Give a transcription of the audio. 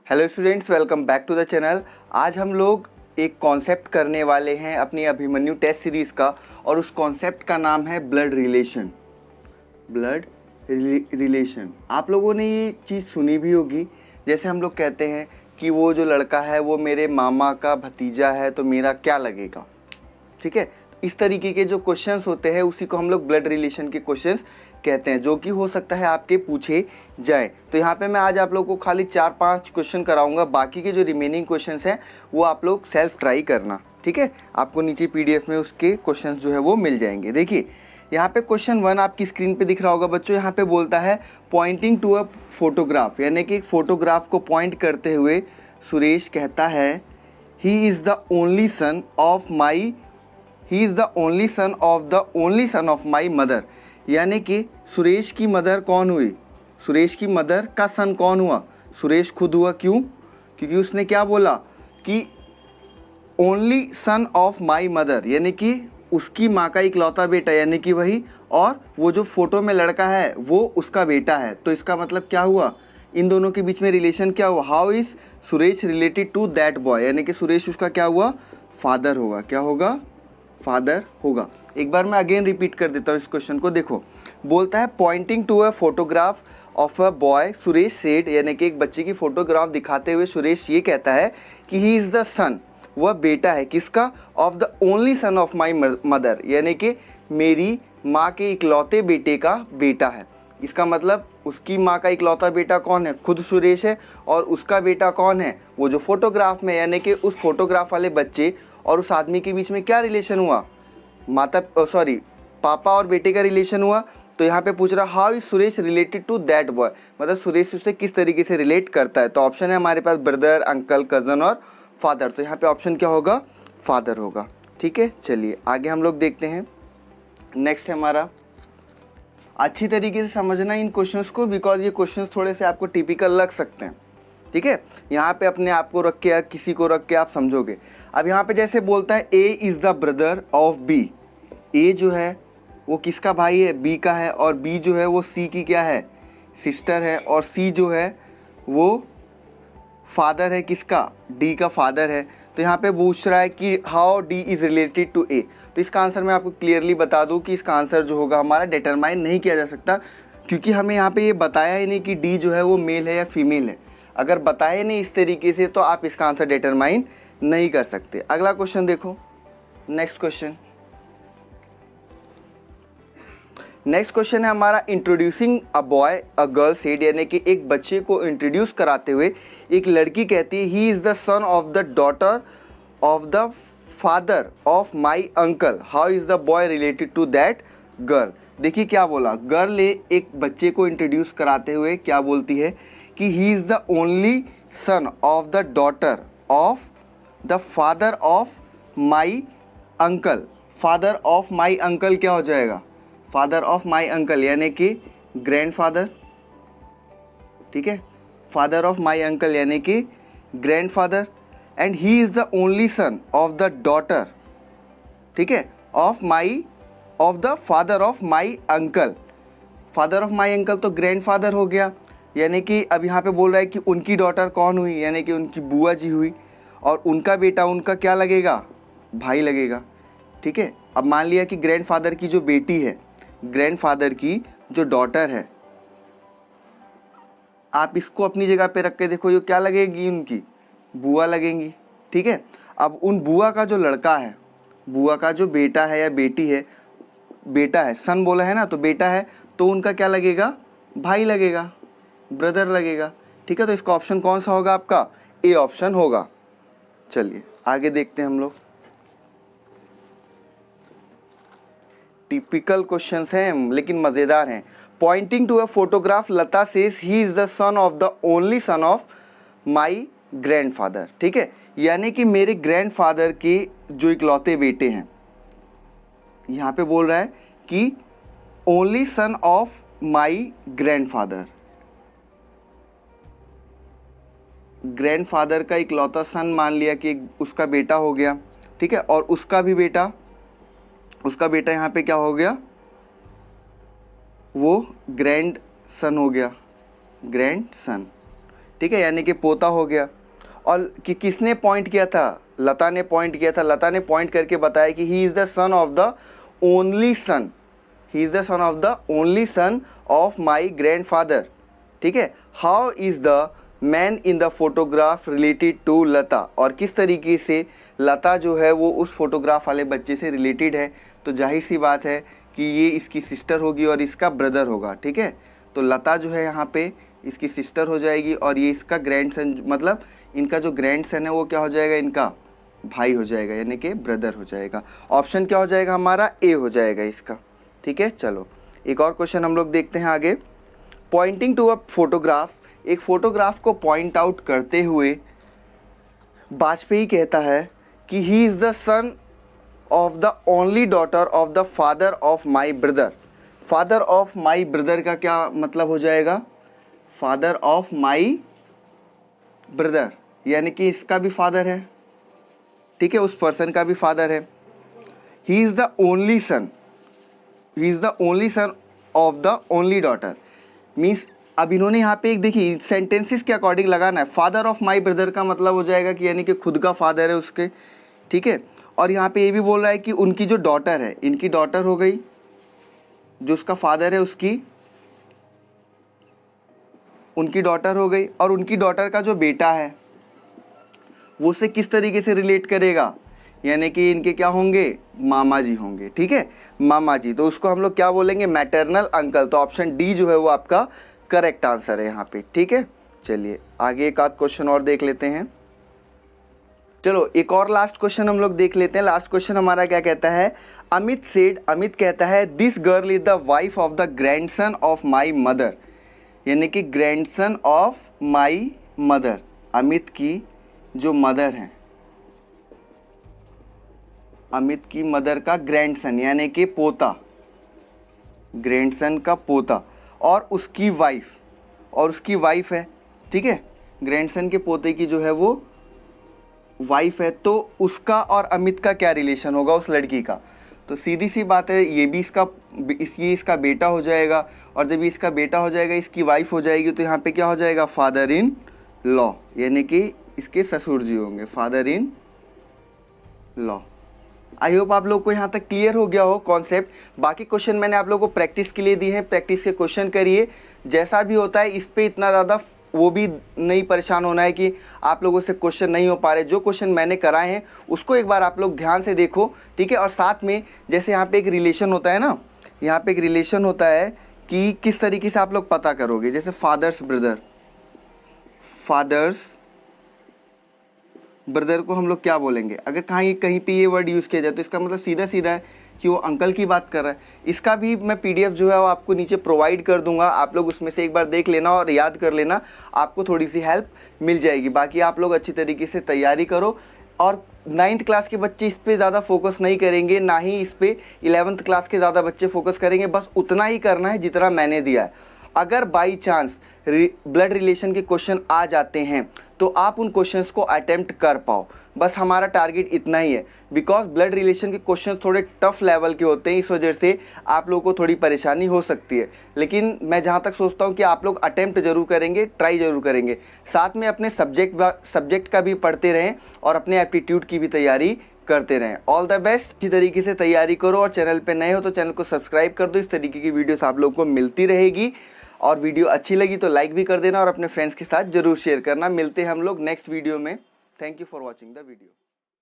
Hello students, welcome back to the channel. आज हम लोग एक कॉन्सेप्ट करने वाले हैं अपनी अभिमन्यु टेस्ट सीरीज़ का, और उस कॉन्सेप्ट का नाम है ब्लड रिलेशन। ब्लड रिलेशन, आप लोगों ने ये चीज़ सुनी भी होगी। जैसे हम लोग कहते हैं कि वो जो लड़का है वो मेरे मामा का भतीजा है, तो मेरा क्या लगेगा। ठीक है, इस तरीके के जो क्वेश्चंस होते हैं उसी को हम लोग ब्लड रिलेशन के क्वेश्चंस कहते हैं, जो कि हो सकता है आपके पूछे जाए। तो यहाँ पे मैं आज आप लोगों को खाली 4-5 क्वेश्चन कराऊंगा, बाकी के जो रिमेनिंग क्वेश्चंस हैं वो आप लोग सेल्फ ट्राई करना। ठीक है, आपको नीचे पीडीएफ में उसके क्वेश्चंस जो है वो मिल जाएंगे। देखिए यहाँ पे क्वेश्चन 1 आपकी स्क्रीन पे दिख रहा होगा बच्चों। यहाँ पे बोलता है पॉइंटिंग टू अ फोटोग्राफ, यानी कि एक फोटोग्राफ को पॉइंट करते हुए सुरेश कहता है he is the only son of my my mother. यानी कि सुरेश की मदर कौन हुई? सुरेश की मदर का सन कौन हुआ? सुरेश खुद हुआ। क्यों? क्योंकि उसने क्या बोला कि only son of my mother, यानी कि उसकी माँ का इकलौता बेटा, यानी कि वही, और वो जो फोटो में लड़का है वो उसका बेटा है। तो इसका मतलब क्या हुआ? इन दोनों के बीच में रिलेशन क्या हुआ? How is Suresh related to that boy, यानी कि सुरेश उसका क्या हुआ? फादर होगा। क्या होगा? फादर होगा। एक बार मैं अगेन रिपीट कर देता हूँ इस क्वेश्चन को। देखो, बोलता है pointing to a photograph of a boy Suresh said, यानी कि एक बच्चे की फोटोग्राफ दिखाते हुए सुरेश ये कहता है कि ही इज़ द सन, वह बेटा है किसका? Of the only son of my mother, यानी कि मेरी माँ के इकलौते बेटे का बेटा है। इसका मतलब उसकी माँ का इकलौता बेटा कौन है? खुद सुरेश है। और उसका बेटा कौन है? वो जो फोटोग्राफ में, यानी कि उस फोटोग्राफ वाले बच्चे और उस आदमी के बीच में क्या रिलेशन हुआ? पापा और बेटे का रिलेशन हुआ। तो यहाँ पे पूछ रहा how is Suresh related to that boy, मतलब सुरेश उसे किस तरीके से रिलेट करता है। तो ऑप्शन है हमारे पास ब्रदर, अंकल, कज़न और फादर। तो यहाँ पे ऑप्शन क्या होगा? फादर होगा। ठीक है, चलिए आगे हम लोग देखते हैं। नेक्स्ट है हमारा, अच्छी तरीके से समझना इन क्वेश्चंस को, बिकॉज ये क्वेश्चंस थोड़े से आपको टिपिकल लग सकते हैं। ठीक है, यहाँ पे अपने आप को रख के या किसी को रख के आप समझोगे। अब यहाँ पे जैसे बोलता है A is the brother of B, A जो है वो किसका भाई है? बी का है। और बी जो है वो सी की क्या है? सिस्टर है। और सी जो है वो फादर है किसका? डी का फादर है। तो यहाँ पे पूछ रहा है कि how D is related to A. तो इसका आंसर मैं आपको क्लियरली बता दूँ कि इसका आंसर जो होगा हमारा डिटरमाइन नहीं किया जा सकता, क्योंकि हमें यहाँ पे ये बताया ही नहीं कि डी जो है वो मेल है या फीमेल है। अगर बताए नहीं इस तरीके से तो आप इसका आंसर डिटरमाइन नहीं कर सकते। अगला क्वेश्चन देखो, नेक्स्ट क्वेश्चन है हमारा introducing a boy a girl said, यानी कि एक बच्चे को इंट्रोड्यूस कराते हुए एक लड़की कहती है he is the son of the daughter of the father of my uncle, how is the boy related to that girl. देखिए क्या बोला, गर्ल एक बच्चे को इंट्रोड्यूस कराते हुए क्या बोलती है कि he is the only son of the daughter of the father of my uncle. Father of my uncle क्या हो जाएगा? फादर ऑफ माई अंकल, यानी कि ग्रैंडफादर। ठीक है, फादर ऑफ माई अंकल यानी कि grandfather. And he is the only son of the daughter, ठीक है, of the father of my uncle. Father of my uncle तो ग्रैंडफादर हो गया, यानी कि अब यहाँ पे बोल रहा है कि उनकी डॉटर कौन हुई? यानी कि उनकी बुआ जी हुई। और उनका बेटा उनका क्या लगेगा? भाई लगेगा। ठीक है, अब मान लिया कि ग्रैंडफादर की जो बेटी है, ग्रैंडफादर की जो डॉटर है, आप इसको अपनी जगह पे रख के देखो, ये क्या लगेगी? उनकी बुआ लगेंगी। ठीक है, अब उन बुआ का जो लड़का है, बुआ का जो बेटा है या बेटी है, बेटा है, सन बोला है ना, तो बेटा है, तो उनका क्या लगेगा? भाई लगेगा, ब्रदर लगेगा। ठीक है, तो इसका ऑप्शन कौन सा होगा आपका? ए ऑप्शन होगा। चलिए आगे देखते हैं हम लोग। टिपिकल क्वेश्चंस हैं लेकिन मज़ेदार हैं। Pointing to a photograph Lata says he is the son of the only son of my grandfather. ठीक है, यानी कि मेरे ग्रैंडफादर के जो इकलौते बेटे हैं, यहाँ पे बोल रहा है कि only son of my grandfather, grandfather का इकलौता सन मान लिया कि उसका बेटा हो गया। ठीक है, और उसका बेटा यहाँ पे क्या हो गया? वो ग्रैंड सन हो गया, ग्रैंड सन। ठीक है, यानी कि पोता हो गया। और कि किसने पॉइंट किया था, लता ने पॉइंट किया था। लता ने पॉइंट करके बताया कि he is the son of the only son, he is the son of the only son of my grandfather. ठीक है, how is the man in the photograph related to Lata, और किस तरीके से लता जो है वो उस फोटोग्राफ वाले बच्चे से रिलेटेड है। तो जाहिर सी बात है कि ये इसकी सिस्टर होगी और इसका ब्रदर होगा। ठीक है, तो लता जो है यहाँ पे इसकी सिस्टर हो जाएगी और ये इसका ग्रैंडसन, मतलब इनका जो ग्रैंडसन है वो क्या हो जाएगा, इनका भाई हो जाएगा, यानी कि ब्रदर हो जाएगा। ऑप्शन क्या हो जाएगा हमारा, ए हो जाएगा इसका। ठीक है, चलो एक और क्वेश्चन हम लोग देखते हैं आगे। पॉइंटिंग टू अ फोटोग्राफ, एक फोटोग्राफ को पॉइंट आउट करते हुए वाजपेयी कहता है कि he is the son of the only daughter of the father of my brother. Father of my brother का क्या मतलब हो जाएगा, फादर ऑफ माई ब्रदर, यानी कि इसका भी फादर है। ठीक है, उस पर्सन का भी फादर है। He is the only son, he is the only son of the only daughter, means अब इन्होंने यहाँ पे एक देखिए सेंटेंसेस के अकॉर्डिंग लगाना है। फादर ऑफ माई ब्रदर का मतलब हो जाएगा कि यानी कि खुद का फादर है उसके। ठीक है, और यहाँ पे ये भी बोल रहा है कि उनकी जो डॉटर है, इनकी डॉटर हो गई, जो उसका फादर है उसकी, उनकी डॉटर हो गई, और उनकी डॉटर का जो बेटा है वो उसे किस तरीके से रिलेट करेगा, यानी कि इनके क्या होंगे, मामा जी होंगे। ठीक है, मामा जी, तो उसको हम लोग क्या बोलेंगे, मैटरनल अंकल। तो ऑप्शन डी जो है वो आपका करेक्ट आंसर है यहाँ पे। ठीक है, चलिए आगे एक आध क्वेश्चन और देख लेते हैं। चलो एक और लास्ट क्वेश्चन हम लोग देख लेते हैं। लास्ट क्वेश्चन हमारा क्या कहता है, अमित सेड, अमित कहता है this girl is the wife of the grandson of my mother, यानी कि grandson of my mother, Amit की जो मदर हैं, अमित की मदर का ग्रैंडसन यानी कि पोता, ग्रैंडसन का पोता, और उसकी वाइफ, और उसकी वाइफ है। ठीक है, ग्रैंडसन के पोते की जो है वो वाइफ है, तो उसका और अमित का क्या रिलेशन होगा, उस लड़की का। तो सीधी सी बात है, ये भी ये इसका बेटा हो जाएगा, और जब ये इसका बेटा हो जाएगा, इसकी वाइफ हो जाएगी, तो यहाँ पे क्या हो जाएगा, फादर इन लॉ, यानी कि इसके ससुर जी होंगे, father in law. I hope आप लोग को यहाँ तक क्लियर हो गया हो कॉन्सेप्ट। बाकी क्वेश्चन मैंने आप लोगों को प्रैक्टिस के लिए दिए हैं, प्रैक्टिस के क्वेश्चन करिए। जैसा भी होता है इस पे इतना ज़्यादा वो भी नहीं परेशान होना है कि आप लोगों से क्वेश्चन नहीं हो पा रहे। जो क्वेश्चन मैंने कराए हैं उसको एक बार आप लोग ध्यान से देखो। ठीक है, और साथ में जैसे यहाँ पे एक रिलेशन होता है ना, यहाँ पे एक रिलेशन होता है कि किस तरीके से आप लोग पता करोगे। जैसे फादर्स ब्रदर, फादर्स ब्रदर को हम लोग क्या बोलेंगे, अगर कहीं पे ये वर्ड यूज़ किया जाए तो इसका मतलब सीधा सीधा है कि वो अंकल की बात कर रहा है। इसका भी मैं पीडीएफ जो है वो आपको नीचे प्रोवाइड कर दूंगा, आप लोग उसमें से एक बार देख लेना और याद कर लेना, आपको थोड़ी सी हेल्प मिल जाएगी। बाकी आप लोग अच्छी तरीके से तैयारी करो, और 9th क्लास के बच्चे इस पर ज़्यादा फोकस नहीं करेंगे, ना ही इस पर 11th क्लास के ज़्यादा बच्चे फोकस करेंगे। बस उतना ही करना है जितना मैंने दिया है। अगर बाई चांस ब्लड रिलेशन के क्वेश्चन आ जाते हैं तो आप उन क्वेश्चंस को अटेम्प्ट कर पाओ, बस हमारा टारगेट इतना ही है। बिकॉज ब्लड रिलेशन के क्वेश्चन थोड़े टफ लेवल के होते हैं, इस वजह से आप लोगों को थोड़ी परेशानी हो सकती है। लेकिन मैं जहाँ तक सोचता हूँ कि आप लोग अटेम्प्ट जरूर करेंगे, ट्राई जरूर करेंगे। साथ में अपने सब्जेक्ट का भी पढ़ते रहें और अपने एप्टीट्यूड की भी तैयारी करते रहें। ऑल द बेस्ट, इसी तरीके से तैयारी करो, और चैनल पे नए हो तो चैनल को सब्सक्राइब कर दो। इस तरीके की वीडियोस आप लोगों को मिलती रहेगी, और वीडियो अच्छी लगी तो लाइक भी कर देना और अपने फ्रेंड्स के साथ जरूर शेयर करना। मिलते हैं हम लोग नेक्स्ट वीडियो में। Thank you for watching the video.